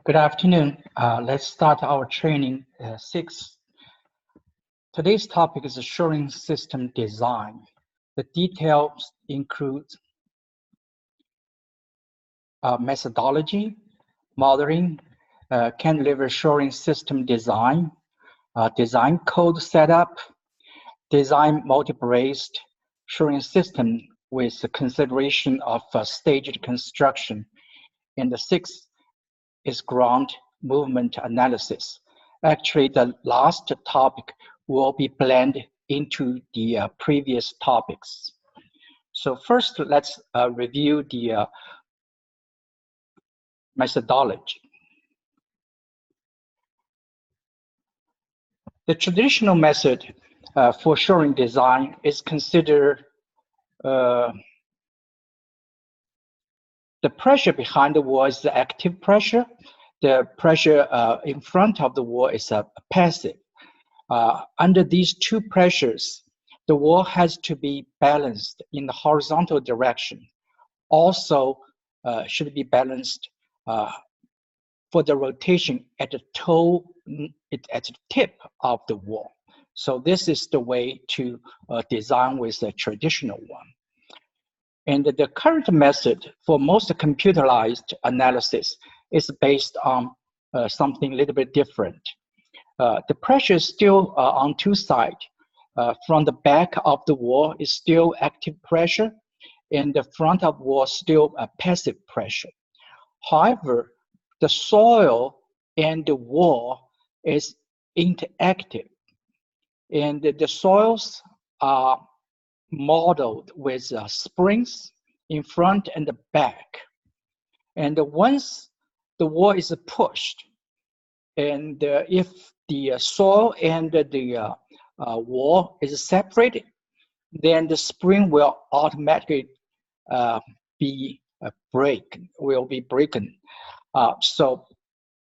Good afternoon. Let's start our training 6. Today's topic is assuring system design. The details include methodology, modeling, cantilever assuring system design, design code setup, design multi-braced assuring system with the consideration of staged construction, and the 6th is ground movement analysis. Actually, the last topic will be blended into the previous topics. So first, let's review the methodology. The traditional method for assuring design is considered the pressure behind the wall is the active pressure. The pressure in front of the wall is a passive. Under these two pressures, the wall has to be balanced in the horizontal direction. Also, should be balanced for the rotation at the at the tip of the wall. So this is the way to design with a traditional one. And the current method for most computerized analysis is based on something a little bit different. The pressure is still on two sides. From the back of the wall is still active pressure, and the front of the wall still a passive pressure. However, the soil and the wall is interactive, and the soils are modeled with springs in front and the back. And once the wall is pushed, and if the soil and the wall is separated, then the spring will automatically will be broken. So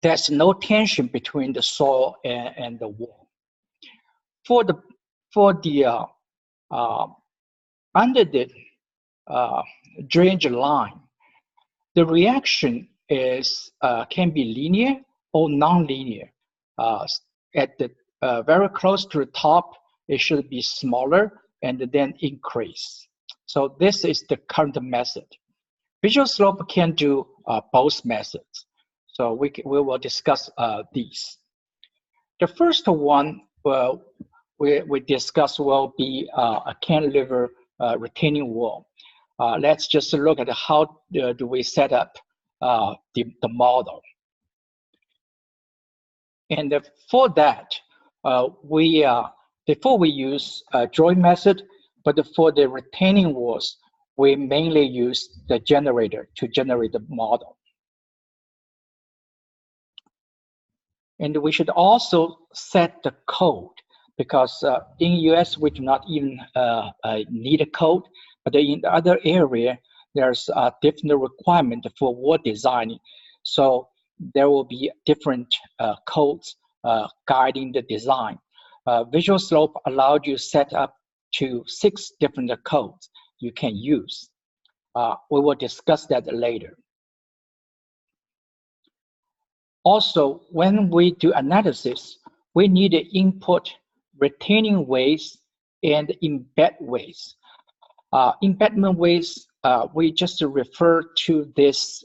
there's no tension between the soil and the wall. For the under the drainage line, the reaction is can be linear or non-linear. At the very close to the top, it should be smaller and then increase. So this is the current method. Visual slope can do both methods. So we will discuss these. The first one we discuss will be a cantilever retaining wall. Let's just look at how do we set up the model. And for that, before we use drawing method, but for the retaining walls, we mainly use the generator to generate the model. And we should also set the code, because in US we do not even need a code, but in the other area there's a different requirement for wall designing. So there will be different codes guiding the design. Visual slope allowed you set up to 6 different codes you can use. We will discuss that later. Also, when we do analysis, we need to input retaining ways and embed ways. Embedment ways, we just refer to this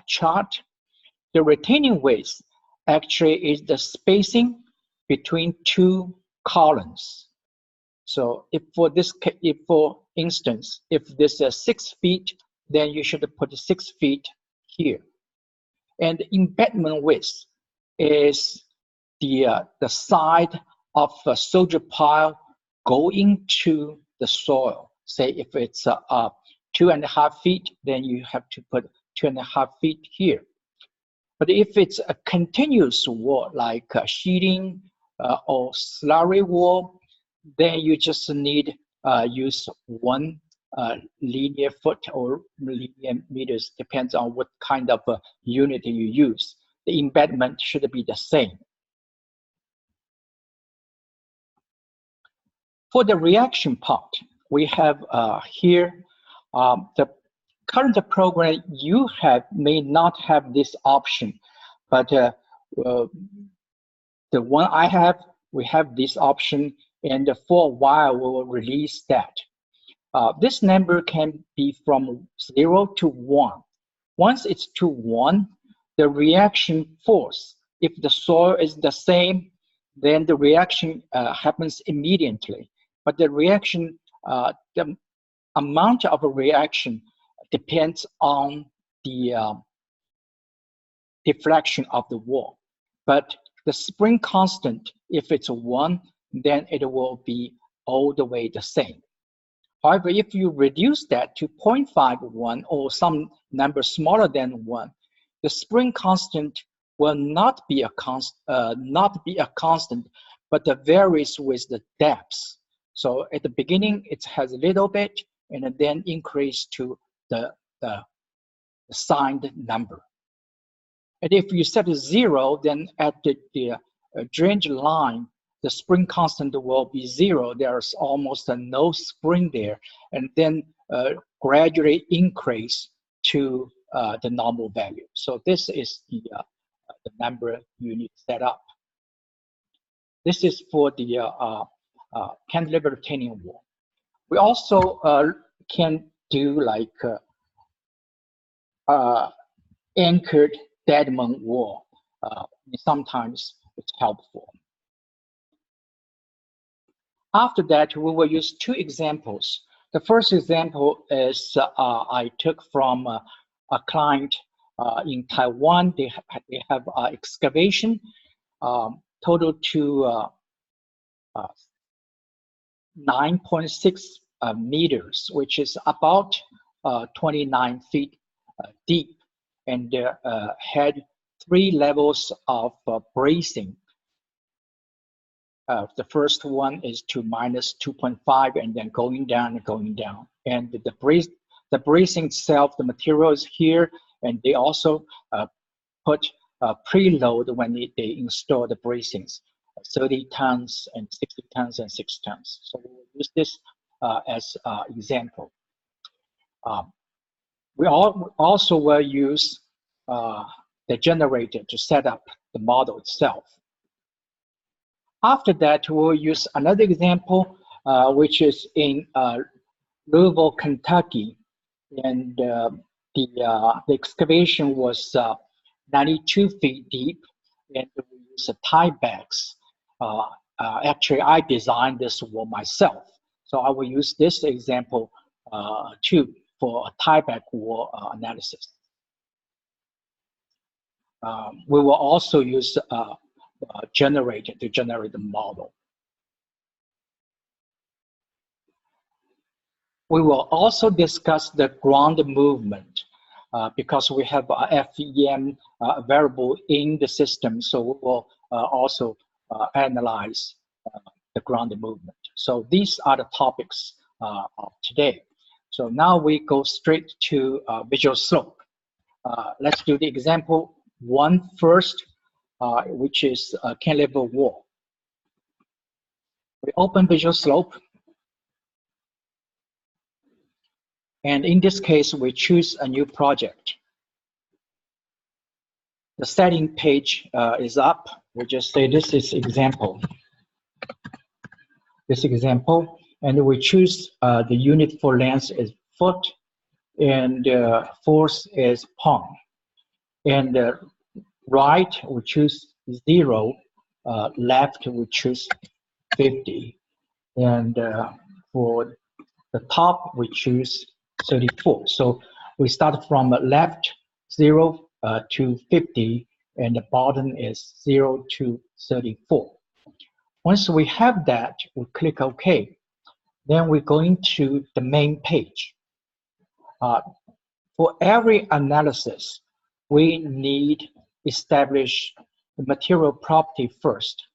chart. The retaining ways actually is the spacing between 2 columns. So if for instance, if this is 6 feet, then you should put 6 feet here. And embedment width is the side of a soldier pile going to the soil. Say if it's 2.5 feet, then you have to put 2.5 feet here. But if it's a continuous wall, like a sheeting or slurry wall, then you just need use 1 linear foot or linear meters, depends on what kind of unit you use. The embedment should be the same. For the reaction part, we have here the current program you have may not have this option, But the one I have, we have this option, and for a while we will release that. This number can be from 0 to 1. Once it's to 1, the reaction force, if the soil is the same, then the reaction happens immediately. But the reaction, the amount of a reaction depends on the deflection of the wall. But the spring constant, if it's 1, then it will be all the way the same. However, if you reduce that to 0.51 or some number smaller than 1, the spring constant will not be a constant, but it varies with the depth. So at the beginning, it has a little bit, and then increase to the assigned number. And if you set a 0, then at the drainage line, the spring constant will be 0. There's almost no spring there, and then gradually increase to the normal value. So this is the number you need to set up. This is for the cantilever retaining wall. We also can do like anchored Deadman wall. Sometimes it's helpful. After that, we will use 2 examples. The first example is I took from a client in Taiwan. They have excavation total to 9.6 meters, which is about 29 feet deep, and had 3 levels of bracing. The first one is to minus 2.5, and then going down and going down. And the bracing itself, the material is here, and they also put a preload when they install the bracings, 30 tons and 60 tons and 6 tons. So we'll use this as an example. We also will use the generator to set up the model itself. After that, we'll use another example, which is in Louisville, Kentucky, and the excavation was 92 feet deep, and we use tiebacks. Actually, I designed this wall myself, so I will use this example too for a tieback wall analysis. We will also use generator to generate the model. We will also discuss the ground movement because we have a FEM variable in the system, so we will also analyze the ground movement. So these are the topics of today. So now we go straight to visual slope. Let's do the example 1 first, which is a cantilever wall. We open visual slope, and in this case, we choose a new project. The setting page is up. We just say this is example. This example, and we choose the unit for length is foot, and force is pound. And right, we choose 0. Left, we choose 50. And for the top, we choose 34. So we start from left 0 to 50, and the bottom is 0 to 34. Once we have that, we click OK. Then we go into the main page. For every analysis, we need to establish the material property first.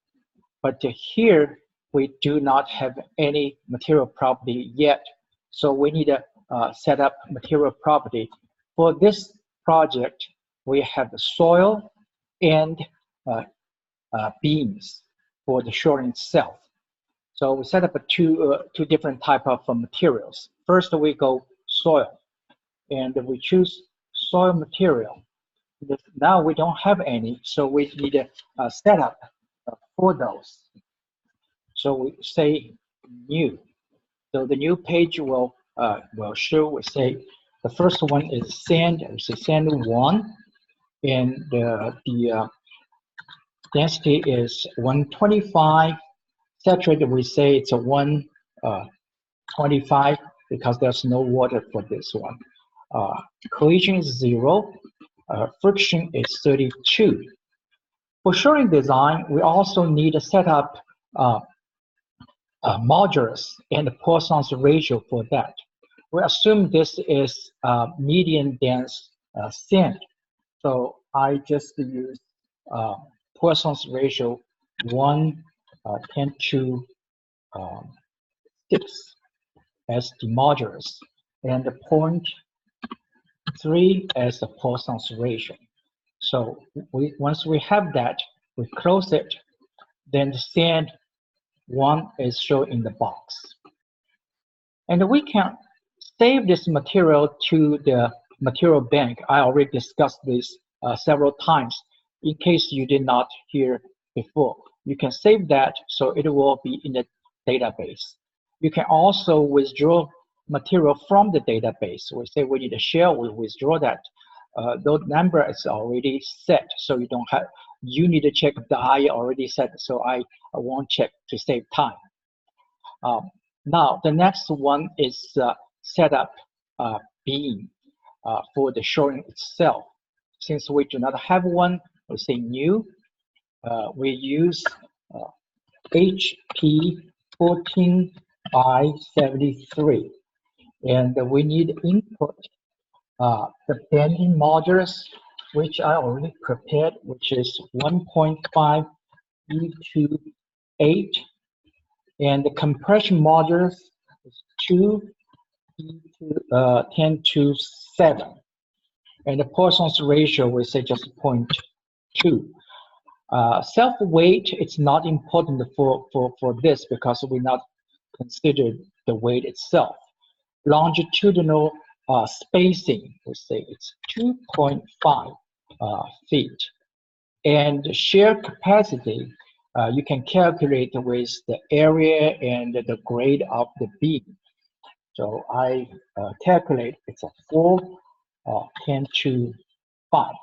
But here, we do not have any material property yet. So we need to set up material property. For this project, we have the soil and beams for the shoring itself. So we set up two different type of materials. First, we go soil, and we choose soil material. Now we don't have any, so we need a setup for those. So we say new. So the new page will show. We say the first one is send. We say send one, and the density is 125. Saturated, we say it's a 125 because there's no water for this one. Collision is 0. Friction is 32. For shoring design, we also need to set up modulus and Poisson's ratio for that. We assume this is medium dense sand. So I just use Poisson's ratio 1:10 to 6 as the modulus, and the 0.3 as the Poisson's ratio. So once we have that, we close it, then the sand 1 is shown in the box. And we can save this material to the material bank. I already discussed this several times. In case you did not hear before, you can save that so it will be in the database. You can also withdraw material from the database. We say we need a share, we withdraw that. The number is already set, so you don't have. You need to check the I already set, so I won't check to save time. Now the next one is set up beam for the shoring itself. Since we do not have one, we say new. We use HP 14 by 73, and we need input the bending modulus, which I already prepared, which is 1.5 e to 8, and the compression modulus is 2 e to 10 to 7, and the Poisson's ratio we say just 0.2. Self weight, it's not important for this because we not consider the weight itself. Longitudinal spacing, we say it's 2.5 feet. And shear capacity, you can calculate with the area and the grade of the beam. So I calculate it's a 4:10 to 5.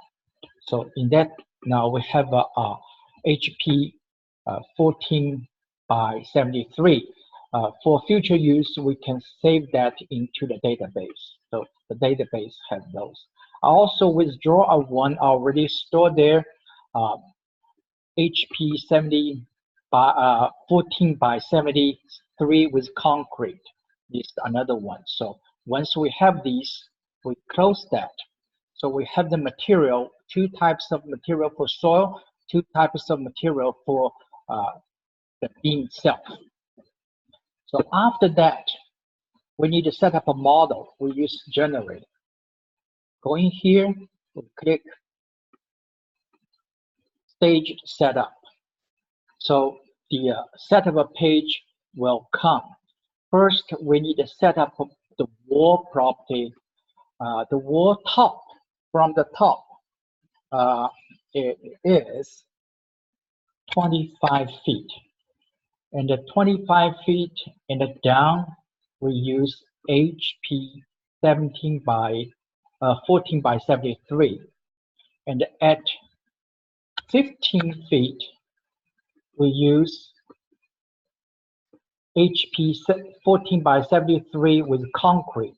So in that, now we have a HP 14 by 73. For future use, we can save that into the database. So the database has those. I also withdraw a one already stored there, HP 14 by 73 with concrete. This is another one. So once we have these, we close that. So we have the material, 2 types of material for soil, 2 types of material for the beam itself. So after that, we need to set up a model. We use generate. Go in here, we click stage setup. So the setup page will come. First, we need to set up the wall property. The wall top, from the top, it is 25 feet. And the 25 feet and the down, we use HP 14 by 73. And at 15 feet, we use HP 14 by 73 with concrete.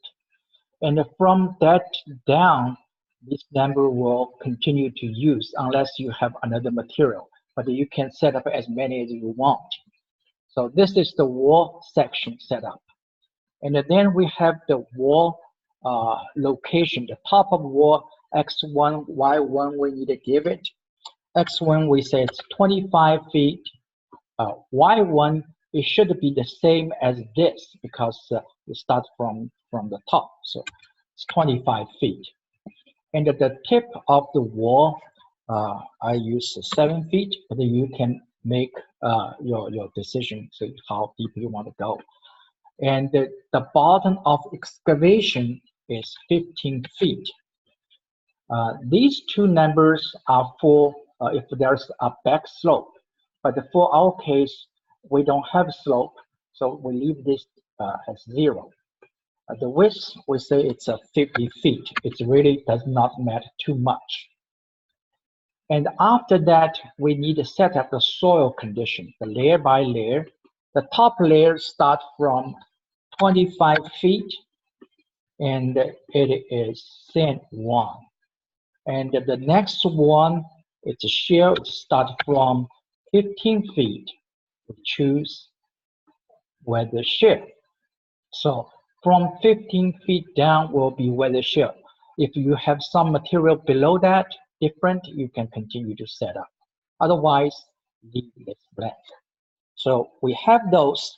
And from that down, this number will continue to use unless you have another material. But you can set up as many as you want. So this is the wall section setup. And then we have the wall location, the top of wall, X1, Y1, we need to give it. X1, we say it's 25 feet. Y1, it should be the same as this because we start from the top. So it's 25 feet. And at the tip of the wall, I use 7 feet, but you can make your decision, so how deep you want to go. And the bottom of excavation is 15 feet. These two numbers are for if there's a back slope, but for our case, we don't have slope, so we leave this as 0. The width, we say it's 50 feet. It really does not matter too much. And after that, we need to set up the soil condition, the layer by layer. The top layer starts from 25 feet, and it is sand 1. And the next one, it's a shale, it starts from 15 feet. We choose weather shale. So from 15 feet down will be weather shale. If you have some material below that, different, you can continue to set up. Otherwise, leave it blank. So we have those,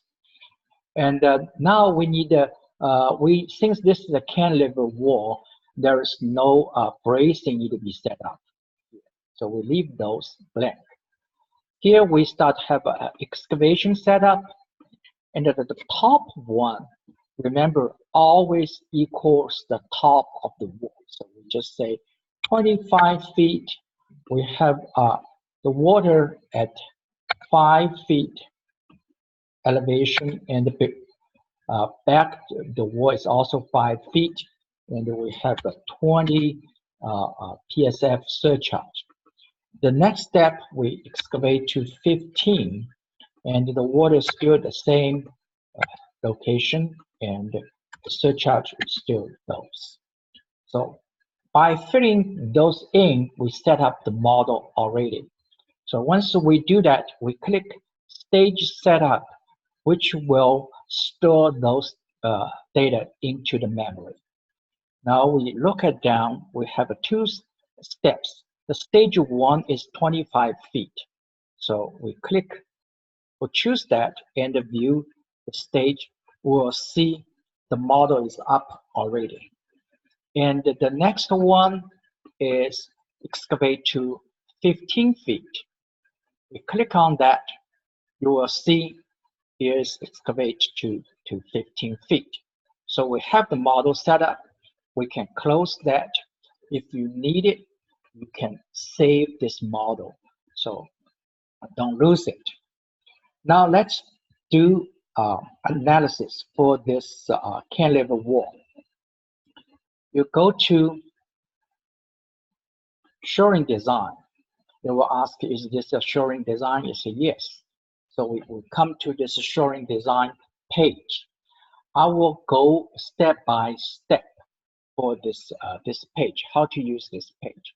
and now we need since this is a cantilever wall, there is no bracing need to be set up. So we leave those blank. Here we start have an excavation setup, and at the top one, remember, always equals the top of the wall. So we just say 25 feet. We have the water at 5 feet elevation, and the back the wall is also 5 feet, and we have a 20 PSF surcharge. The next step, we excavate to 15, and the water is still the same location, and the surcharge is still those. So by filling those in, we set up the model already. So once we do that, we click Stage Setup, which will store those data into the memory. Now we look at down, we have 2 steps. The stage 1 is 25 feet. So we choose that, and view the stage. We'll see the model is up already. And the next one is excavate to 15 feet. We click on that, you will see is excavate to 15 feet. So we have the model set up. We can close that. If you need it, you can save this model, so don't lose it. Now let's do analysis for this cantilever wall. You go to shoring design. They will ask, is this a shoring design? You say yes. So we will come to this shoring design page. I will go step by step for this page, how to use this page.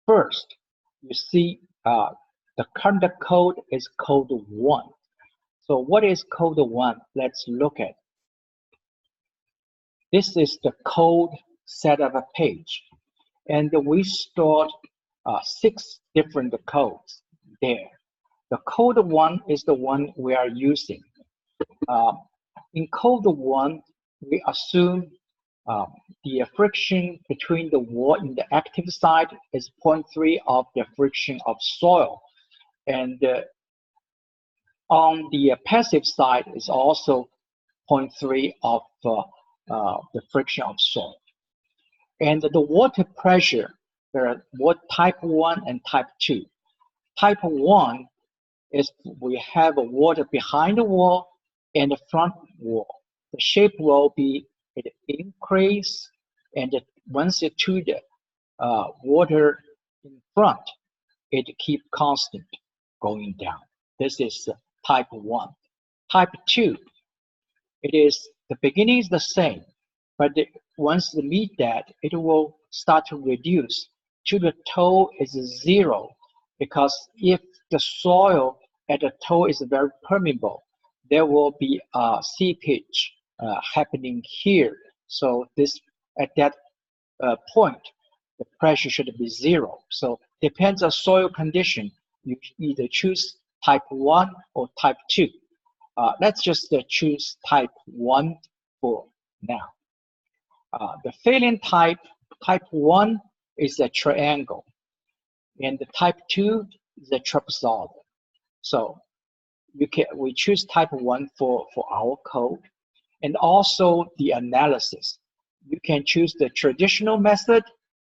First, you see the current code is code 1. So what is code 1? Let's look at. This is the code setup page, and we stored 6 different codes there. The code 1 is the one we are using. In code 1, we assume the friction between the wall in the active side is 0.3 of the friction of soil, and on the passive side is also 0.3 of the friction of soil. And the water pressure, there are what type 1 and type 2. Type 1 is we have a water behind the wall and the front wall. The shape will be it increase, and once it to the water in front, it keep constant going down. This is type 1. Type 2, it is the beginning is the same, but once you meet that, it will start to reduce to the toe is 0, because if the soil at the toe is very permeable, there will be a seepage happening here. So this at that point, the pressure should be 0. So depends on soil condition. You either choose type 1 or type 2. Let's just choose type 1 for now. The failing type 1 is a triangle, and the type 2 is a trapezoid. So we choose type 1 for our code. And also the analysis. You can choose the traditional method,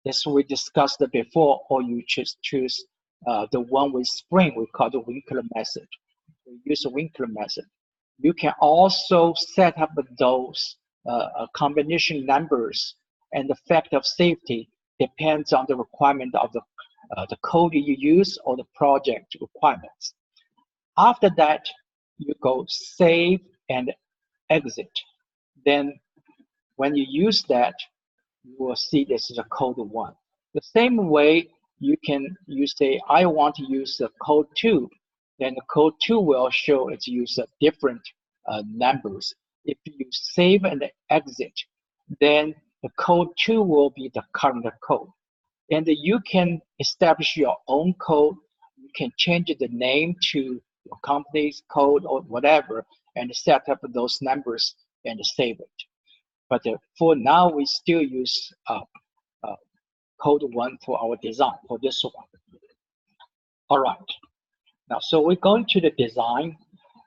This we discussed before, or you just choose the one with spring. We call the Winkler method. We use the Winkler method. You can also set up those combination numbers, and the factor of safety depends on the requirement of the code you use or the project requirements. After that, you go save and exit. Then when you use that, you will see this is a code 1. The same way you say, I want to use the code 2, then the code 2 will show its use of different numbers. If you save and exit, then the code 2 will be the current code. And you can establish your own code. You can change the name to your company's code or whatever, and set up those numbers and save it. But for now, we still use code 1 for our design, for this one. All right. Now, so we're going to the design.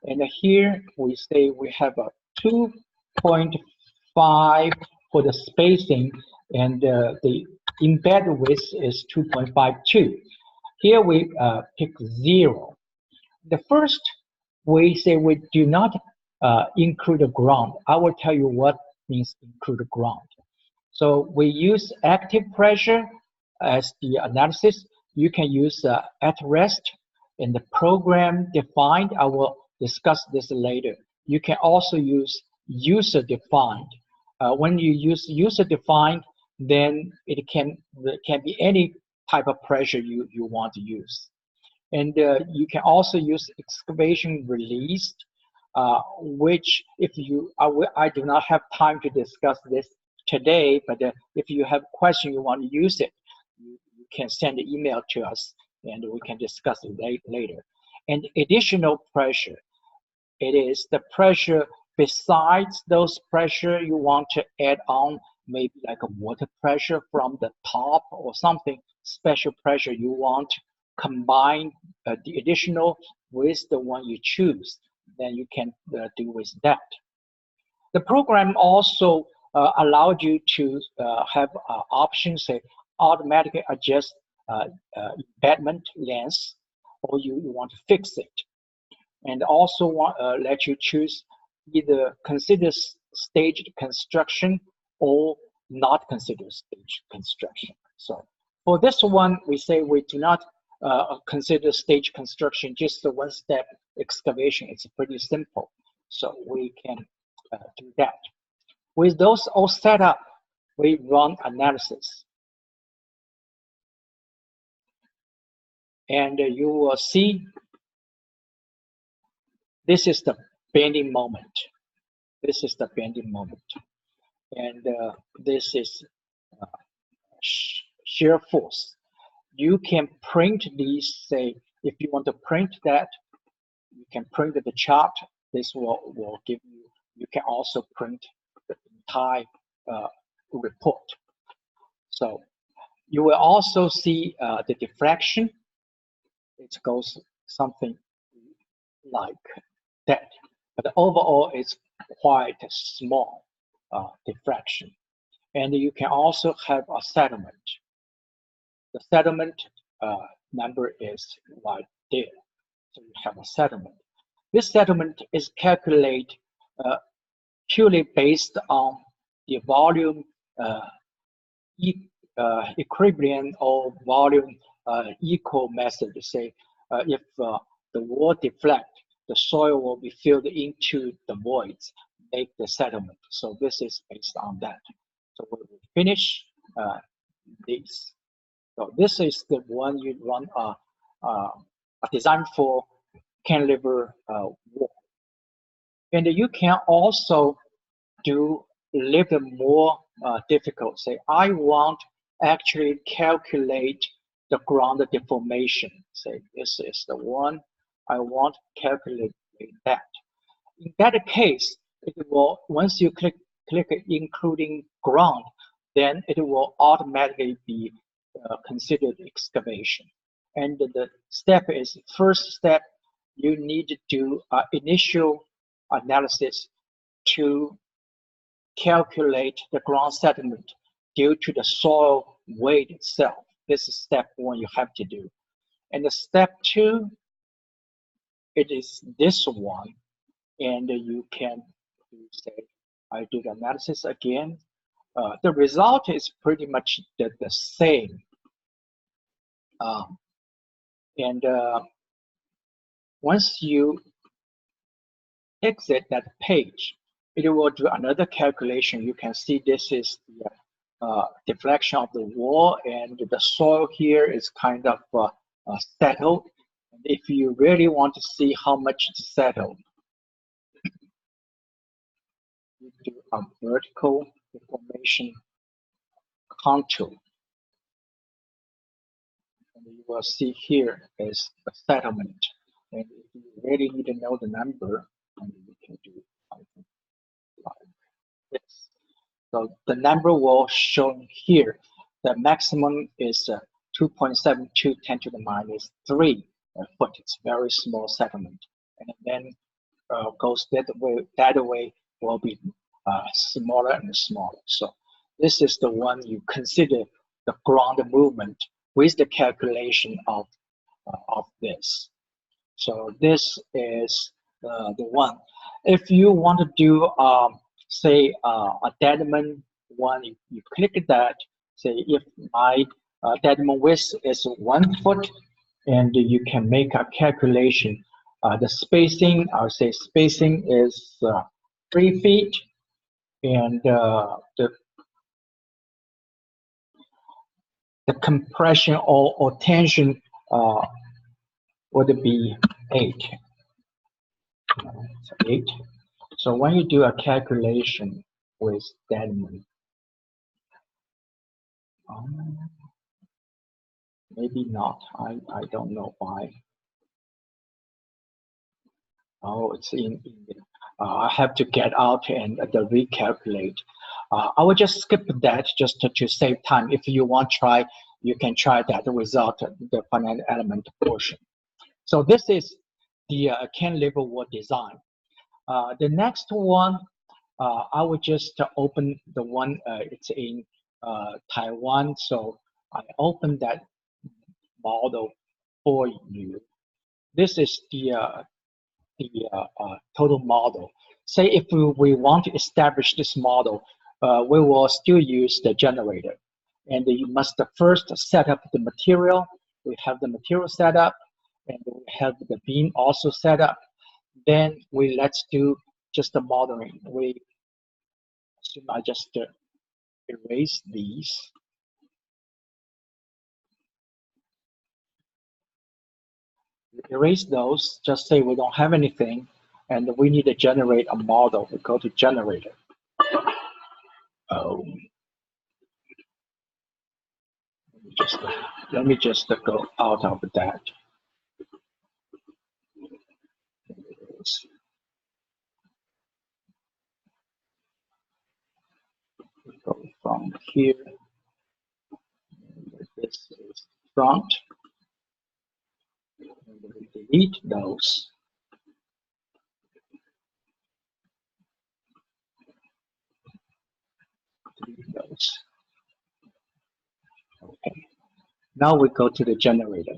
And here we say we have a 2.5 for the spacing, and the embedded width is 2.52. Here we pick 0. The first, we say we do not include the ground. I will tell you what means include the ground. So we use active pressure as the analysis. You can use at rest in the program defined. I will discuss this later. You can also use user defined. When you use user defined, then it can be any type of pressure you want to use. And you can also use excavation released, which if you, I do not have time to discuss this today, but if you have a question you want to use it, you can send an email to us and we can discuss it later. And additional pressure, it is the pressure besides those pressure you want to add on, maybe like a water pressure from the top or something special pressure you want to combine the additional with the one you choose, then you can do with that. The program also allowed you to have options, say automatically adjust embedment length, or you want to fix it. And also let you choose either consider staged construction or not consider staged construction. So for this one, we say we do not consider stage construction, just the one-step excavation. It's pretty simple, so we can do that. With those all set up, we run analysis. And you will see this is the bending moment. This is the bending moment. And this is shear force. You can print these, say, if you want to print that, you can print the chart. This will give you, you can also print the entire report. So you will also see the diffraction. It goes something like that. But overall, it's quite a small diffraction. And you can also have a settlement. The settlement number is right there. So you have a settlement. This settlement is calculated purely based on the volume equilibrium or volume equal method. Say if the wall deflect, the soil will be filled into the voids, make the settlement. So this is based on that. So we will finish this. So this is the one you run a design for cantilever wall. And you can also do a little more difficult. Say, I want actually calculate the ground deformation. Say, this is the one I want to calculate that. In that case, it will, once you click including ground, then it will automatically be considered excavation. And the step is, first step, you need to do initial analysis to calculate the ground settlement due to the soil weight itself. This is step one you have to do. And the step two, it is this one. And you can say, I do the analysis again. The result is pretty much the same. And once you exit that page, it will do another calculation. You can see this is the deflection of the wall, and the soil here is kind of settled. And if you really want to see how much it's settled, you do a vertical deformation contour. And you will see here is the settlement. And if you really need to know the number, you can do something like this. So the number will show here. The maximum is 2.72 10 to the minus 3 foot. It's very small settlement. And then goes that way will be smaller and smaller. So this is the one you consider the ground movement with the calculation of this. So this is the one. If you want to do say a deadman one, you click that. Say if my deadman width is 1 foot, and you can make a calculation. The spacing, I'll say spacing is 3 feet, and the compression or tension would be 8. So 8. So when you do a calculation with Deadman, maybe not. I don't know why. Oh, it's in I have to get out and recalculate. I will just skip that just to save time. If you want to try, you can try that without the finite element portion. So this is the cantilever wall design. The next one, I will just open the one, it's in Taiwan. So I open that model for you. This is the total model. Say if we want to establish this model, we will still use the generator. And you must first set up the material. We have the material set up, and we have the beam also set up. Then let's do just the modeling. We assume I just erase these. Erase those, just say we don't have anything, and we need to generate a model. We go to generator. Oh, let me just go out of that. We go from here. This is front. And we delete those. Delete those. Okay. Now we go to the generator.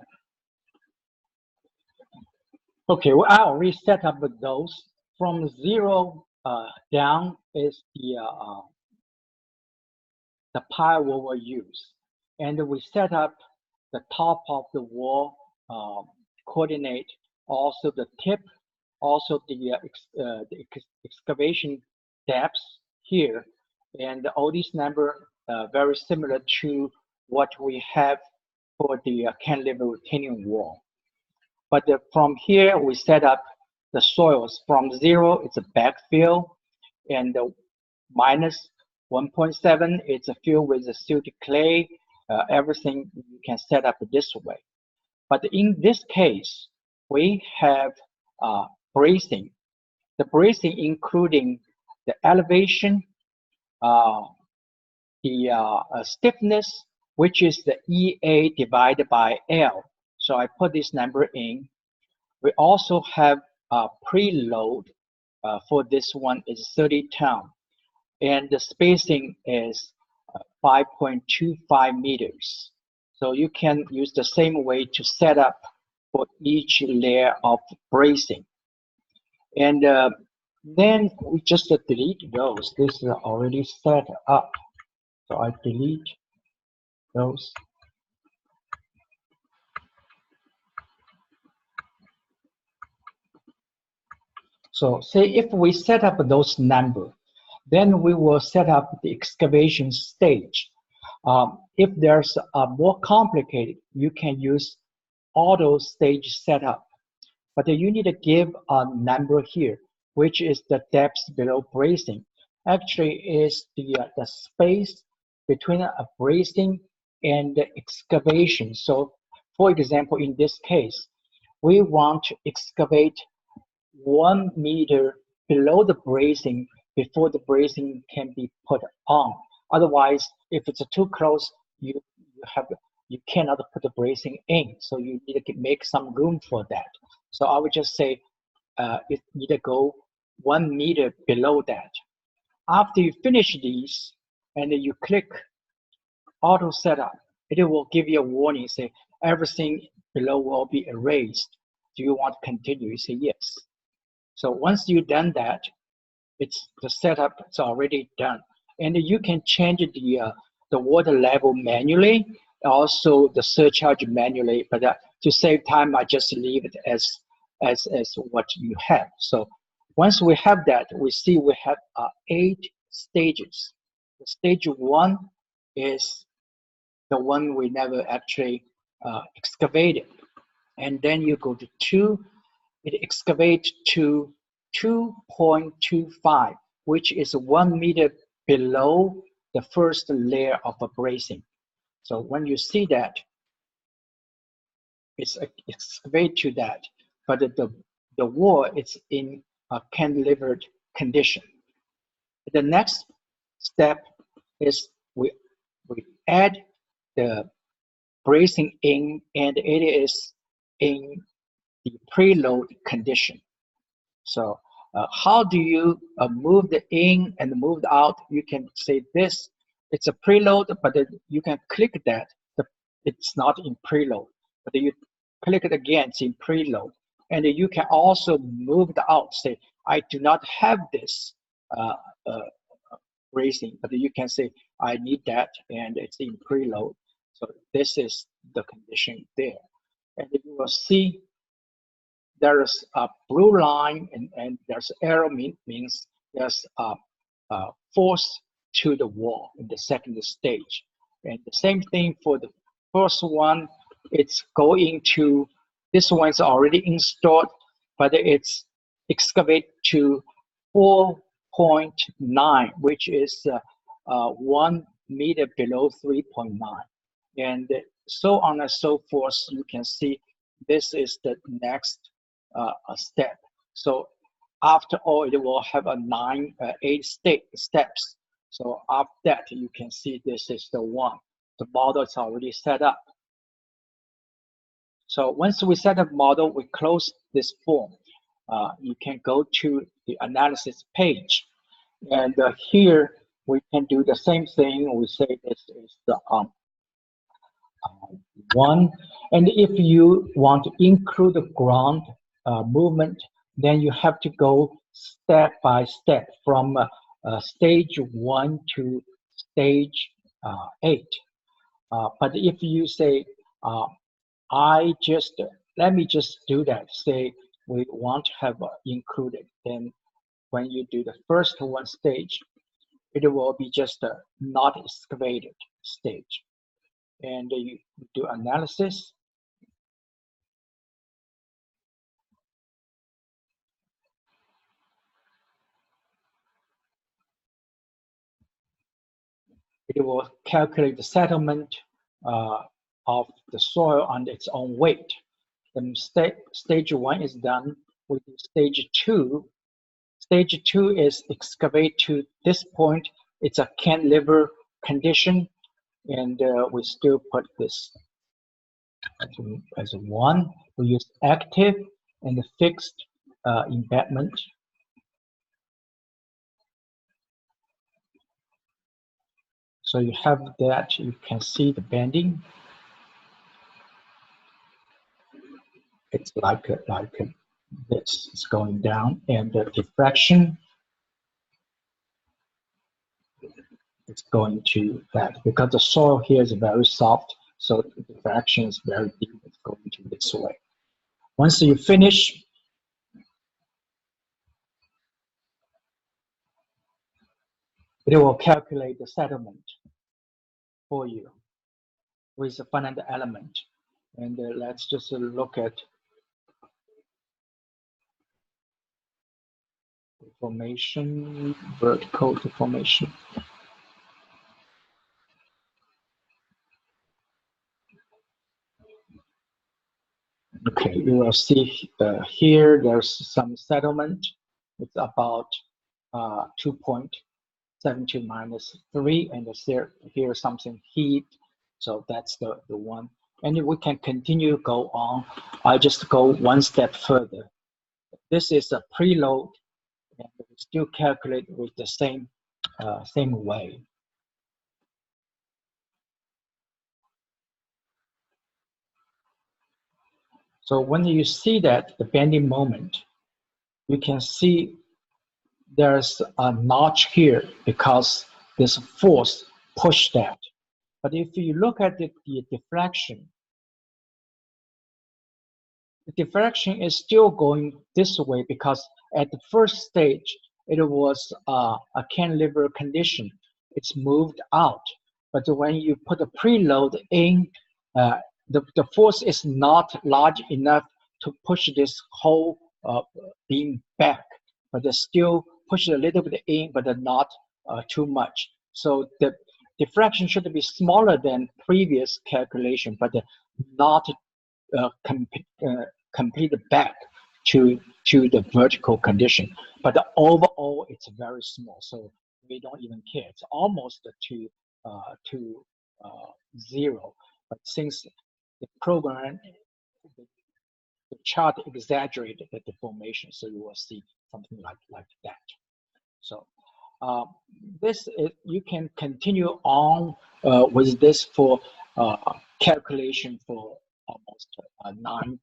Okay, well, I already set up those. From 0 down is the pile we will use. And we set up the top of the wall coordinate, also the tip, also the excavation depths here. And all these numbers very similar to what we have for the cantilever retaining wall. But from here, we set up the soils. From 0, it's a backfill, and minus 1.7, it's a fill with the silty clay. Everything you can set up this way. But in this case, we have bracing. The bracing including the elevation, the stiffness, which is the EA divided by L. So I put this number in. We also have a preload for this one is 30 ton. And the spacing is 5.25 meters. So you can use the same way to set up for each layer of bracing. And then we just delete those. This is already set up. So I delete those. So say if we set up those numbers, then we will set up the excavation stage. If there's a more complicated, you can use auto stage setup. But you need to give a number here, which is the depth below bracing. Actually, is the space between a bracing and the excavation. So, for example, in this case, we want to excavate 1 meter below the bracing before the bracing can be put on. Otherwise, if it's too close, you cannot put the bracing in. So you need to make some room for that. So I would just say it need to go 1 meter below that. After you finish these, and then you click auto setup, it will give you a warning, say everything below will be erased. Do you want to continue? You say yes. So once you've done that, it's the setup is already done, and you can change the water level manually, also the surcharge manually. But to save time, I just leave it as what you have. So once we have that, we see we have 8 stages. The stage 1 is the one we never actually excavated, and then you go to 2. It excavates to 2.25, which is 1 meter below the first layer of a bracing. So when you see that, it's excavated to that, but the wall is in a cantilevered condition. The next step is we add the bracing in, and it is in the preload condition. So how do you move the in and move the out? You can say this, it's a preload, but you can click that, it's not in preload. But you click it again, it's in preload. And you can also move the out, say, I do not have this bracing, but you can say, I need that, and it's in preload. So this is the condition there. And you will see there's a blue line, and there's arrow means there's a force to the wall in the second stage. And the same thing for the first one, it's going to, this one's already installed, but it's excavate to 4.9, which is 1 meter below 3.9. And so on and so forth. You can see this is the next step. So after all, it will have a 8 steps. So after that, you can see this is the one. The model is already set up. So once we set up model, we close this form. You can go to the analysis page, and here we can do the same thing. We say this is the 1, and if you want to include the ground movement, then you have to go step by step from stage 1 to stage 8. But if you say, let me just do that, say we want to have included, then when you do the first one stage, it will be just a not excavated stage. And you do analysis. It will calculate the settlement of the soil on its own weight. Then stage 1 is done. We do stage 2. Stage 2 is excavate to this point. It's a cantilever condition, and we still put this as a 1. We use active and the fixed embedment. So you have that, you can see the bending. It's like this, it's going down, and the diffraction is going to that. Because the soil here is very soft, so the diffraction is very deep, it's going to this way. Once you finish, it will calculate the settlement for you with a finite element. And let's just look at deformation, vertical deformation. Okay, you will see here there's some settlement. It's about 2.72 minus 3, and here's something heat. So that's the one. And we can continue go on. I just go one step further. This is a preload, and we still calculate with the same way. So when you see that the bending moment, you can see there's a notch here because this force pushed that. But if you look at the deflection, the diffraction is still going this way because at the first stage, it was a cantilever condition. It's moved out. But when you put a preload in, the force is not large enough to push this whole beam back, but it still push a little bit in, but not too much. So the diffraction should be smaller than previous calculation, but not complete back to the vertical condition. But overall, it's very small, so we don't even care. It's almost to 0. But since the program, the chart exaggerated the deformation, so you will see something like that. So this is, you can continue on with this for calculation for almost 9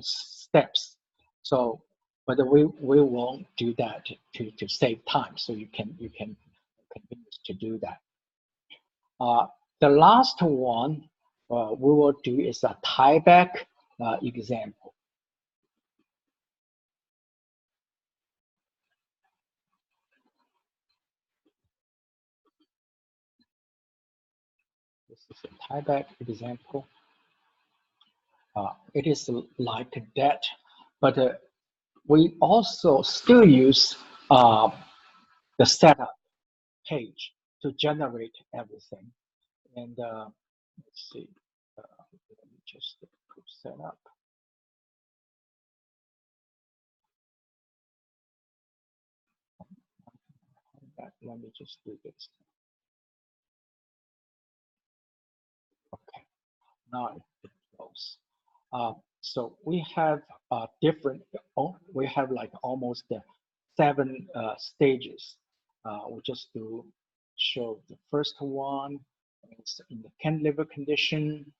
steps. So, but we won't do that to save time. So you can continue to do that. The last one we will do is a tieback example. This is a tieback example. It is like that, but we also still use the setup page to generate everything. And let's see, let me just put setup. Let me just do this. Okay, now it goes. So we have different, we have like almost 7 stages. We just do show the first one. It's in the cantilever condition.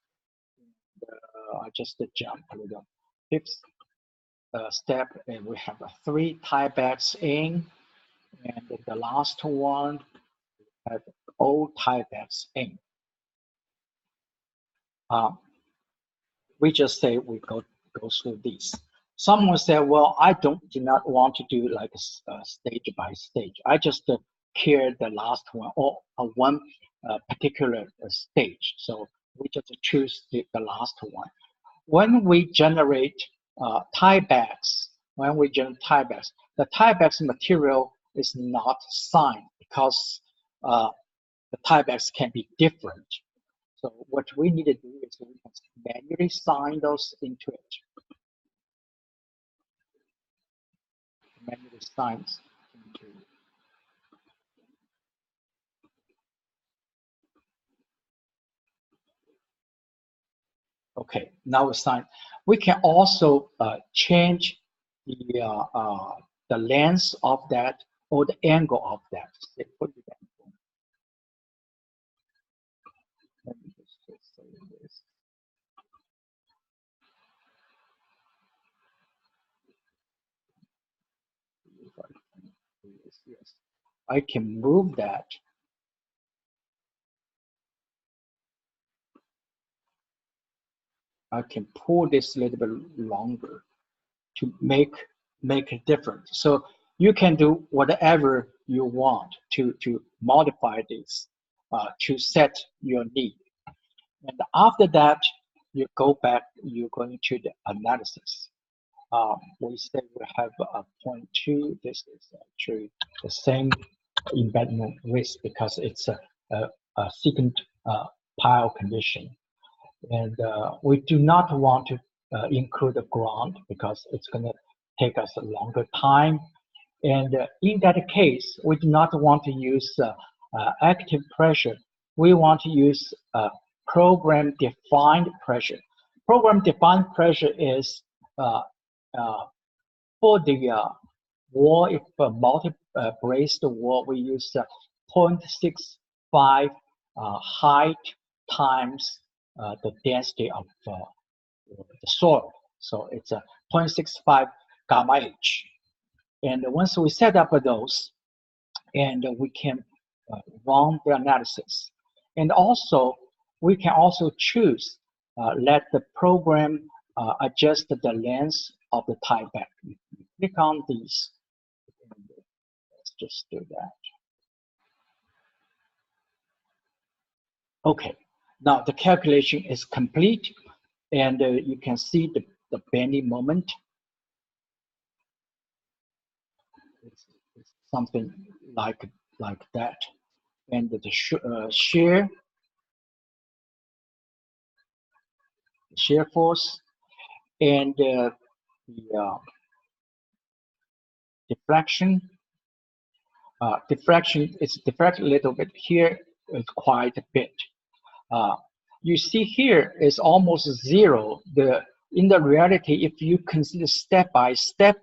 I just jump a little. 5th step, and we have 3 tiebacks in, and the last one have all tiebacks in. We just say we go through these. Someone said, well, I do not want to do like stage by stage. I just care the last one or one particular stage. So we just choose the last one. When we generate tiebacks, the tiebacks material is not signed because the tiebacks can be different. So what we need to do is we can manually sign those into it. Manually signs into it. Okay, now we sign. We can also change the length of that or the angle of that. Yes, I can move that. I can pull this a little bit longer to make it different. So you can do whatever you want to modify this to set your need. And after that, you go back, you're going to the analysis. We say we have a 0.2. This is actually the same embedment risk because it's a second pile condition. And we do not want to include the ground because it's going to take us a longer time. And in that case, we do not want to use active pressure. We want to use program-defined pressure. Program-defined pressure is for the wall, if multi-braced wall, we use 0.65 height times the density of the soil. So it's a 0.65 gamma H. And once we set up those, and we can run the analysis. And also, we can also choose, let the program adjust the length of the tie back. Click on these. Let's just do that. Okay, now the calculation is complete, and you can see the bending moment. It's something like that. And the shear force, and the deflection. Diffraction is diffract a little bit here, quite a bit. You see here is almost zero. In the reality, if you consider step-by-step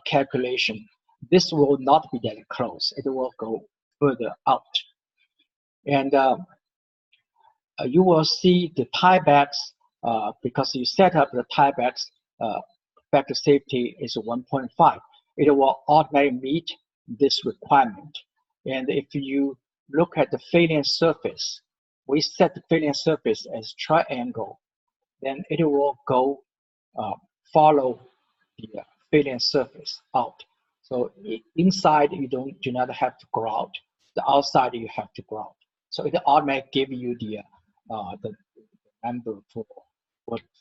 calculation, this will not be that close. It will go further out. And you will see the tiebacks, because you set up the tiebacks, factor safety is 1.5. It will automatically meet this requirement. And if you look at the failure surface, we set the failure surface as triangle, then it will go follow the failure surface out. So inside you do not have to grout. The outside you have to grout. So it automatically give you the number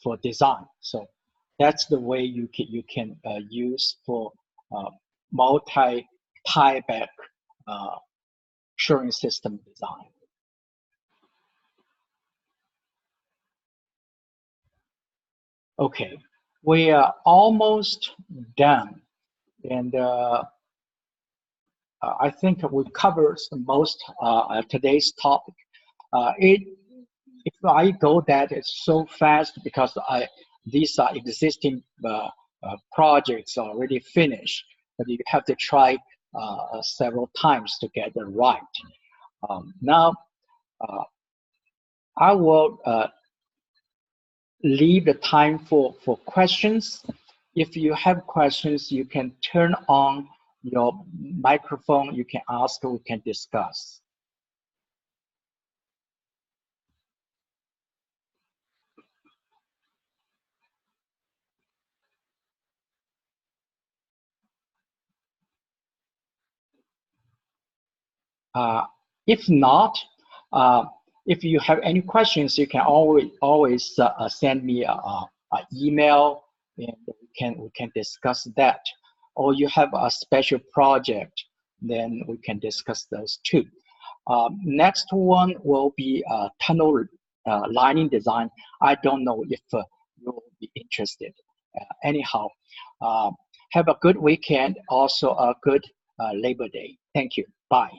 for design. So that's the way you can use for multi tieback shoring system design. Okay, we are almost done, and I think we covered most today's topic. If I go that it's so fast because these are existing projects already finished, but you have to try several times to get it right. Now, I will leave the time for questions. If you have questions, you can turn on your microphone. You can ask, we can discuss. If not, if you have any questions, you can always send me an email, and we can discuss that. Or you have a special project, then we can discuss those too. Next one will be tunnel lining design. I don't know if you will be interested. Anyhow, have a good weekend. Also a good Labor Day. Thank you. Bye.